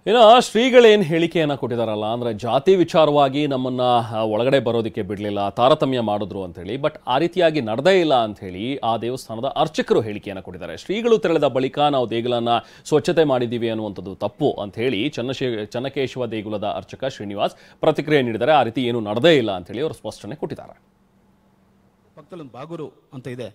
ಇನ್ನು ಶ್ರೀಗಳೇನು ಹೇಳಿಕೆಯನ್ನು ಕೊಟ್ಟಿದ್ದಾರಲ್ಲ, ಅಂದರೆ ಜಾತಿ ವಿಚಾರವಾಗಿ ನಮ್ಮನ್ನು ಒಳಗಡೆ ಬರೋದಕ್ಕೆ ಬಿಡಲಿಲ್ಲ, ತಾರತಮ್ಯ ಮಾಡಿದ್ರು ಅಂಥೇಳಿ. ಬಟ್ ಆ ರೀತಿಯಾಗಿ ನಡೆದೇ ಇಲ್ಲ ಅಂಥೇಳಿ ಆ ದೇವಸ್ಥಾನದ ಅರ್ಚಕರು ಹೇಳಿಕೆಯನ್ನು ಕೊಟ್ಟಿದ್ದಾರೆ. ಶ್ರೀಗಳು ತೆರಳಿದ ಬಳಿಕ ನಾವು ದೇಗುಲನ ಸ್ವಚ್ಛತೆ ಮಾಡಿದ್ದೀವಿ ಅನ್ನುವಂಥದ್ದು ತಪ್ಪು ಅಂಥೇಳಿ ಚನ್ನಕೇಶವ ದೇಗುಲದ ಅರ್ಚಕ ಶ್ರೀನಿವಾಸ್ ಪ್ರತಿಕ್ರಿಯೆ ನೀಡಿದ್ದಾರೆ. ಆ ರೀತಿ ಏನು ನಡೆದೇ ಇಲ್ಲ ಅಂಥೇಳಿ ಅವರು ಸ್ಪಷ್ಟನೆ ಕೊಟ್ಟಿದ್ದಾರೆ. ಪಕ್ಕದಲ್ಲಿ ಒಂದು ಬಾಗೂರು ಅಂತ ಇದೆ.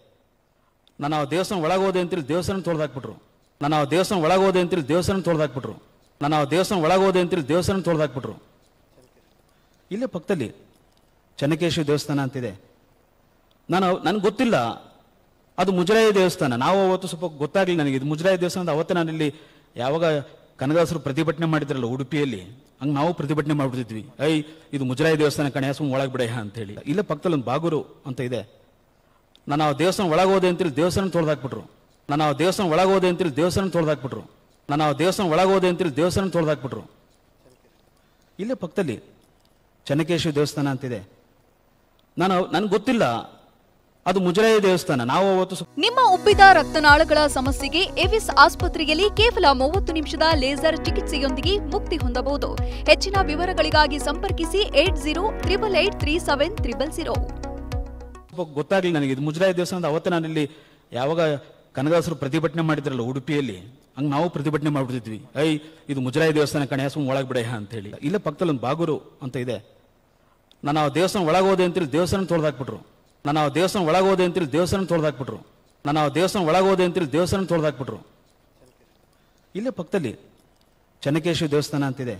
ನಾನು ಆ ದೇವಸ್ಥಾನ ಒಳಗೋದೆ ಅಂತೇಳಿ ದೇವಸ್ಥಾನ ತೊಳೆದಾಕ್ಬಿಟ್ರು. ನಾನು ಆ ದೇವಸ್ಥಾನ ಒಳಗೋದೆ ಅಂತೇಳಿ ದೇವಸ್ಥಾನ ತೊಳೆದಾಕ್ಬಿಟ್ರು. ನಾನು ಆ ದೇವಸ್ಥಾನ ಒಳಗೋದೆ ಅಂತೇಳಿ ದೇವಸ್ಥಾನ ತೊಳೆದಾಕ್ಬಿಟ್ರು. ಇಲ್ಲೇ ಪಕ್ಕದಲ್ಲಿ ಚನ್ನಕೇಶವ ದೇವಸ್ಥಾನ ಅಂತಿದೆ. ನನಗೆ ಗೊತ್ತಿಲ್ಲ ಅದು ಮುಜರಾಯಿ ದೇವಸ್ಥಾನ. ನಾವು ಅವತ್ತು ಸ್ವಲ್ಪ ಗೊತ್ತಾಗಲಿಲ್ಲ ನನಗೆ ಇದು ಮುಜರಾಯಿ ದೇವಸ್ಥಾನ. ಅವತ್ತೇ ನಾನಿಲ್ಲಿ ಯಾವಾಗ ಕನಕದಾಸರು ಪ್ರತಿಭಟನೆ ಮಾಡಿದ್ರಲ್ಲ ಉಡುಪಿಯಲ್ಲಿ, ಹಂಗೆ ನಾವು ಪ್ರತಿಭಟನೆ ಮಾಡ್ಬಿಡ್ತಿದ್ವಿ. ಇದು ಮುಜರಾಯಿ ದೇವಸ್ಥಾನ ಕಣೆ, ಸುಮ್ಮನೆ ಒಳಗೆ ಬಿಡ ಅಂತ ಹೇಳಿ. ಇಲ್ಲೇ ಪಕ್ಕದಲ್ಲಿ ಒಂದು ಬಾಗೂರು ಅಂತ ಇದೆ. ನಾನು ಆ ದೇವಸ್ಥಾನ ಒಳಗೋದೆ ಅಂತೇಳಿ ದೇವಸ್ಥಾನ ತೊಳೆದಾಕ್ಬಿಟ್ರು. ನಾನು ಆ ದೇವಸ್ಥಾನ ಒಳಗೋದೆ ಅಂತೇಳಿ ದೇವಸ್ಥಾನ ತೊಳೆದಾಕ್ಬಿಟ್ರು. ನಾನು ಆ ದೇವಸ್ಥಾನ ಒಳಗೋದೆ ಅಂತೇಳಿ ದೇವಸ್ಥಾನ ತೊಳೆದಾಕ್ಬಿಟ್ರು. ಇಲ್ಲೇ ಪಕ್ಕದಲ್ಲಿ ಚನ್ನಕೇಶವ ದೇವಸ್ಥಾನ ಅಂತಿದೆ. ನನಗೆ ಗೊತ್ತಿಲ್ಲ ಅದು ಮುಜರಾಯಿ ದೇವಸ್ಥಾನ. ನಾವು ಅವತ್ತು ನಿಮ್ಮ ಉಬ್ಬಿದ ರಕ್ತನಾಳಗಳ ಸಮಸ್ಯೆಗೆ ಎವಿಸ್ ಆಸ್ಪತ್ರೆಯಲ್ಲಿ ಕೇವಲ 30 ನಿಮಿಷದ ಲೇಸರ್ ಚಿಕಿತ್ಸೆಯೊಂದಿಗೆ ಮುಕ್ತಿ ಹೊಂದಬಹುದು. ಹೆಚ್ಚಿನ ವಿವರಗಳಿಗಾಗಿ ಸಂಪರ್ಕಿಸಿ 8088837300. ಗೊತ್ತಾಗಲಿಲ್ಲ ನನಗೆ ಇದು ಮುಜರಾಯಿ ದೇವಸ್ಥಾನ. ಅವತ್ತೇ ನಾನಿಲ್ಲಿ ಯಾವಾಗ ಕನಕದಾಸರು ಪ್ರತಿಭಟನೆ ಮಾಡಿದ್ರಲ್ಲ ಉಡುಪಿಯಲ್ಲಿ, ಹಂಗೆ ನಾವು ಪ್ರತಿಭಟನೆ ಮಾಡ್ಬಿಡ್ತಿದ್ವಿ. ಇದು ಮುಜರಾಯಿ ದೇವಸ್ಥಾನ ಕಣೆ, ಸುಮ್ಮನೆ ಒಳಗೆ ಬಿಡ ಅಂತ ಹೇಳಿ. ಇಲ್ಲೇ ಪಕ್ಕದಲ್ಲಿ ಒಂದು ಬಾಗೂರು ಅಂತ ಇದೆ. ನಾನು ಆ ದೇವಸ್ಥಾನ ಒಳಗೋದೆ ಅಂತೇಳಿ ದೇವಸ್ಥಾನ ತೊಳೆದಾಕ್ಬಿಟ್ರು. ನಾನು ಆ ದೇವಸ್ಥಾನ ಒಳಗೋದೆ ಅಂತೇಳಿ ದೇವಸ್ಥಾನ ತೊಳೆದಾಕ್ಬಿಟ್ರು. ನಾನು ಆ ದೇವಸ್ಥಾನ ಒಳಗೋದೆ ಅಂತೇಳಿ ದೇವಸ್ಥಾನ ತೊಳೆದಾಕ್ಬಿಟ್ರು. ಇಲ್ಲೇ ಪಕ್ಕದಲ್ಲಿ ಚನ್ನಕೇಶವ ದೇವಸ್ಥಾನ ಅಂತಿದೆ.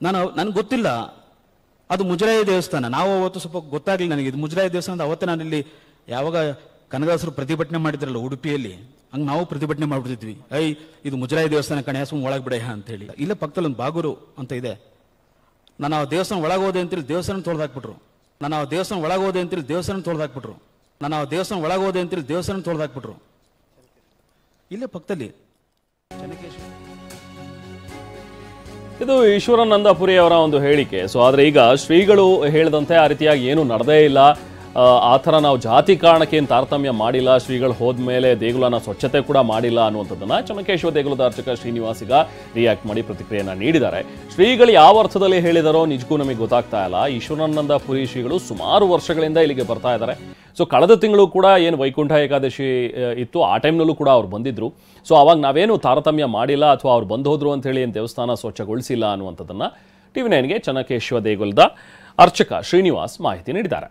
ನನಗೆ ಗೊತ್ತಿಲ್ಲ ಅದು ಮುಜರಾಯಿ ದೇವಸ್ಥಾನ. ನಾವು ಅವತ್ತು ಸ್ವಲ್ಪ ಗೊತ್ತಾಗಲಿಲ್ಲ ನನಗೆ ಇದು ಮುಜರಾಯಿ ದೇವಸ್ಥಾನ. ಅವತ್ತೇ ನಾನಿಲ್ಲಿ ಯಾವಾಗ ಕನಕದಾಸರು ಪ್ರತಿಭಟನೆ ಮಾಡಿದ್ರಲ್ಲ ಉಡುಪಿಯಲ್ಲಿ, ಹಂಗೆ ನಾವು ಪ್ರತಿಭಟನೆ ಮಾಡ್ಬಿಡ್ತಿದ್ವಿ. ಇದು ಮುಜರಾಯಿ ದೇವಸ್ಥಾನ ಕಣೆ, ಸುಮ್ಮನೆ ಒಳಗೆ ಬಿಡ ಅಂತ ಹೇಳಿ. ಇಲ್ಲೇ ಪಕ್ಕದಲ್ಲಿ ಒಂದು ಬಾಗೂರು ಅಂತ ಇದೆ. ನಾನು ಆ ದೇವಸ್ಥಾನ ಒಳಗೋದೆ ಅಂತೇಳಿ ದೇವಸ್ಥಾನ ತೊಳೆದಾಕ್ಬಿಟ್ರು. ನಾನು ಆ ದೇವಸ್ಥಾನ ಒಳಗೋದೆ ಅಂತೇಳಿ ದೇವಸ್ಥಾನ ತೊಳೆದಾಕ್ಬಿಟ್ರು. ನಾನು ಆ ದೇವಸ್ಥಾನ ಒಳಗೋದೆ ಅಂತೇಳಿ ದೇವಸ್ಥಾನ ತೊಳೆದಾಕ್ಬಿಟ್ರು. ಇಲ್ಲೇ ಪಕ್ಕದಲ್ಲಿ ಚನ್ನಕೇಶವ. ಇದು ಈಶ್ವರಾನಂದಪುರಿ ಅವರ ಒಂದು ಹೇಳಿಕೆ. ಸೊ ಆದರೆ ಈಗ ಶ್ರೀಗಳು ಹೇಳಿದಂತೆ ಆ ರೀತಿಯಾಗಿ ಏನು ನಡೆದೇ ಇಲ್ಲ, ಆ ಥರ ನಾವು ಜಾತಿ ಕಾರಣಕ್ಕೆ ಏನು ತಾರತಮ್ಯ ಮಾಡಿಲ್ಲ, ಶ್ರೀಗಳು ಹೋದ್ಮೇಲೆ ದೇಗುಲನ ಸ್ವಚ್ಛತೆ ಕೂಡ ಮಾಡಿಲ್ಲ ಅನ್ನುವಂಥದ್ದನ್ನು ಚನ್ನಕೇಶವ ದೇಗುಲದ ಅರ್ಚಕ ಶ್ರೀನಿವಾಸ್ ಈಗ ರಿಯಾಕ್ಟ್ ಮಾಡಿ ಪ್ರತಿಕ್ರಿಯೆಯನ್ನು ನೀಡಿದ್ದಾರೆ. ಶ್ರೀಗಳು ಯಾವ ಅರ್ಥದಲ್ಲಿ ಹೇಳಿದಾರೋ ನಿಜಕ್ಕೂ ನಮಗೆ ಗೊತ್ತಾಗ್ತಾ ಇಲ್ಲ. ಈಶ್ವರಾನಂದಪುರಿ ಶ್ರೀಗಳು ಸುಮಾರು ವರ್ಷಗಳಿಂದ ಇಲ್ಲಿಗೆ ಬರ್ತಾ ಇದ್ದಾರೆ. ಸೊ ಕಳೆದ ತಿಂಗಳು ಕೂಡ ಏನು ವೈಕುಂಠ ಏಕಾದಶಿ ಇತ್ತು, ಆ ಟೈಮ್ನಲ್ಲೂ ಕೂಡ ಅವ್ರು ಬಂದಿದ್ರು. ಸೊ ಅವಾಗ ನಾವೇನು ತಾರತಮ್ಯ ಮಾಡಿಲ್ಲ ಅಥವಾ ಅವ್ರು ಬಂದು ಹೋದ್ರು ಅಂತೇಳಿ ಏನು ದೇವಸ್ಥಾನ ಸ್ವಚ್ಛಗೊಳಿಸಿಲ್ಲ ಅನ್ನುವಂಥದ್ದನ್ನು TV9ಗೆ ಚನ್ನಕೇಶವ ದೇಗುಲದ ಅರ್ಚಕ ಶ್ರೀನಿವಾಸ್ ಮಾಹಿತಿ ನೀಡಿದ್ದಾರೆ.